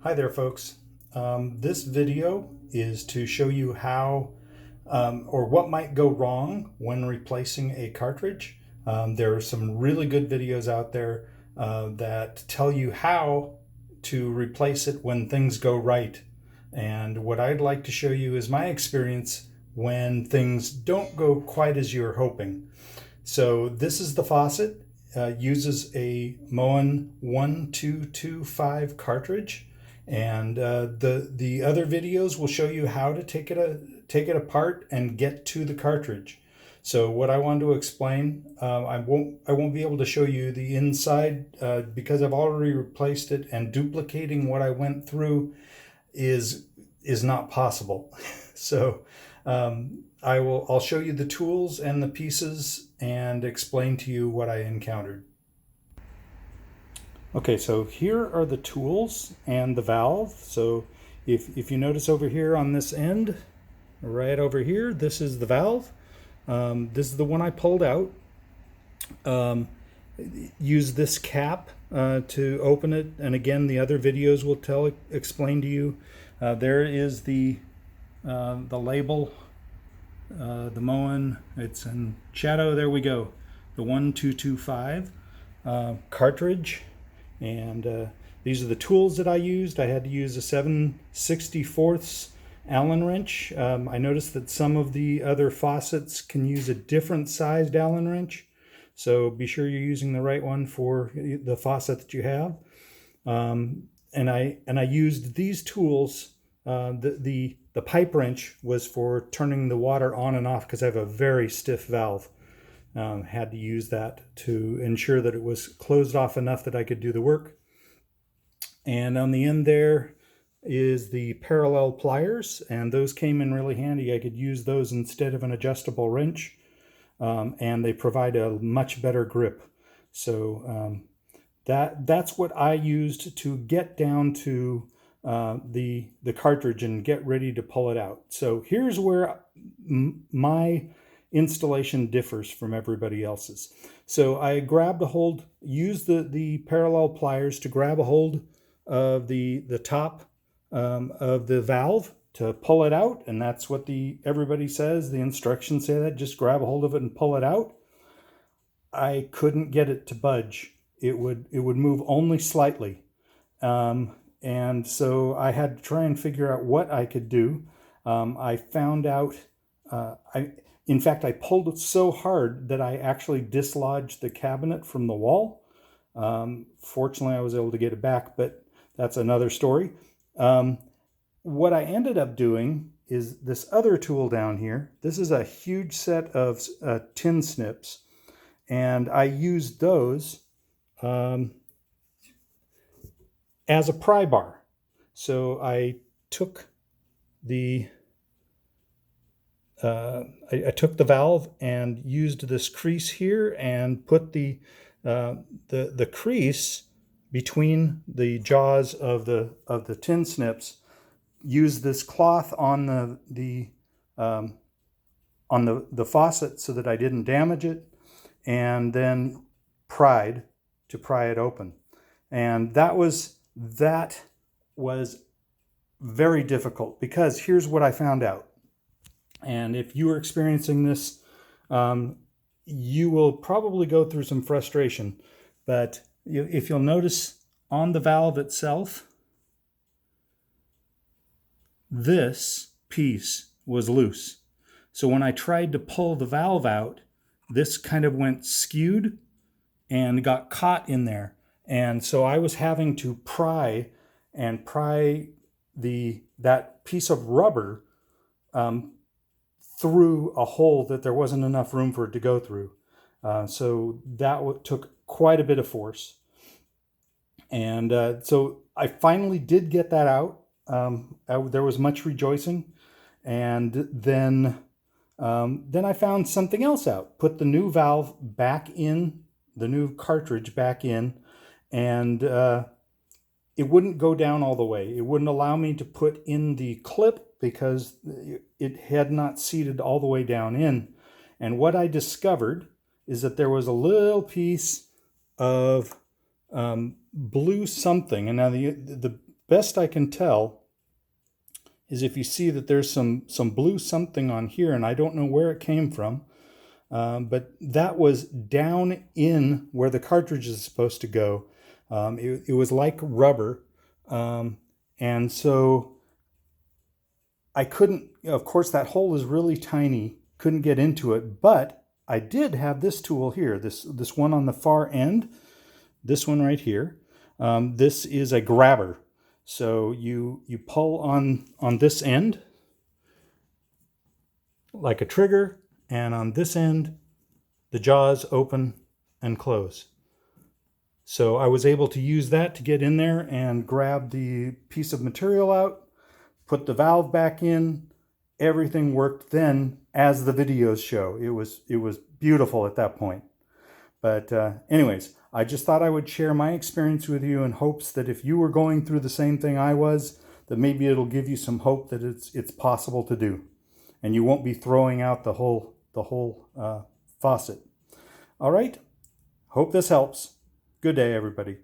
Hi there, folks. This video is to show you how or what might go wrong when replacing a cartridge. There are some really good videos out there that tell you how to replace it when things go right. And what I'd like to show you is my experience when things don't go quite as you're hoping. So this is the faucet. Uses a Moen 1225 cartridge. And the other videos will show you how to take it apart and get to the cartridge. So what I want to explain, I won't be able to show you the inside because I've already replaced it, and duplicating what I went through is not possible. So I'll show you the tools and the pieces and explain to you what I encountered. Okay, so here are the tools and the valve. So if you notice over here on this end, right over here, this is the valve. This is the one I pulled out. Use this cap to open it, and again, the other videos will explain to you. There is the label, the Moen. It's in shadow. There we go. The 1225 cartridge. And these are the tools that I used. I had to use a 7/64 Allen wrench. I noticed that some of the other faucets can use a different sized Allen wrench, so be sure you're using the right one for the faucet that you have. And I used these tools. The pipe wrench was for turning the water on and off because I have a very stiff valve. Had to use that to ensure that it was closed off enough that I could do the work. And on the end there is the parallel pliers, and those came in really handy. I could use those instead of an adjustable wrench, and they provide a much better grip. So that's what I used to get down to the cartridge and get ready to pull it out. So here's where my installation differs from everybody else's. So I grabbed a hold, used the parallel pliers to grab a hold of the top of the valve to pull it out, and that's what everybody says. The instructions say that, just grab a hold of it and pull it out. I couldn't get it to budge. It would move only slightly, and so I had to try and figure out what I could do. I found out in fact, I pulled it so hard that I actually dislodged the cabinet from the wall. Fortunately, I was able to get it back, but that's another story. What I ended up doing is this other tool down here. This is a huge set of tin snips, and I used those as a pry bar. So I took I took the valve and used this crease here and put the crease between the jaws of the tin snips. Used this cloth on the faucet so that I didn't damage it, and then pried to pry it open. And that was very difficult, because here's what I found out. And if you are experiencing this, you will probably go through some frustration. But if you'll notice on the valve itself, this piece was loose. So when I tried to pull the valve out, this kind of went skewed and got caught in there. And so I was having to pry that piece of rubber through a hole that there wasn't enough room for it to go through. So that took quite a bit of force. And so I finally did get that out. There was much rejoicing. And then I found something else out. Put the new valve back in, the new cartridge back in, and it wouldn't go down all the way. It wouldn't allow me to put in the clip because it had not seated all the way down in. And what I discovered is that there was a little piece of blue something. And now the best I can tell is if you see that there's some blue something on here, and I don't know where it came from, but that was down in where the cartridge is supposed to go. It was like rubber, and so I couldn't, of course that hole is really tiny, couldn't get into it, but I did have this tool here, this one on the far end, this one right here. This is a grabber. So you pull on this end like a trigger, and on this end the jaws open and close. So I was able to use that to get in there and grab the piece of material out, put the valve back in. Everything worked then as the videos show. It was beautiful at that point. But anyways, I just thought I would share my experience with you in hopes that if you were going through the same thing I was, that maybe it'll give you some hope that it's possible to do, and you won't be throwing out the whole faucet. All right, hope this helps. Good day, everybody.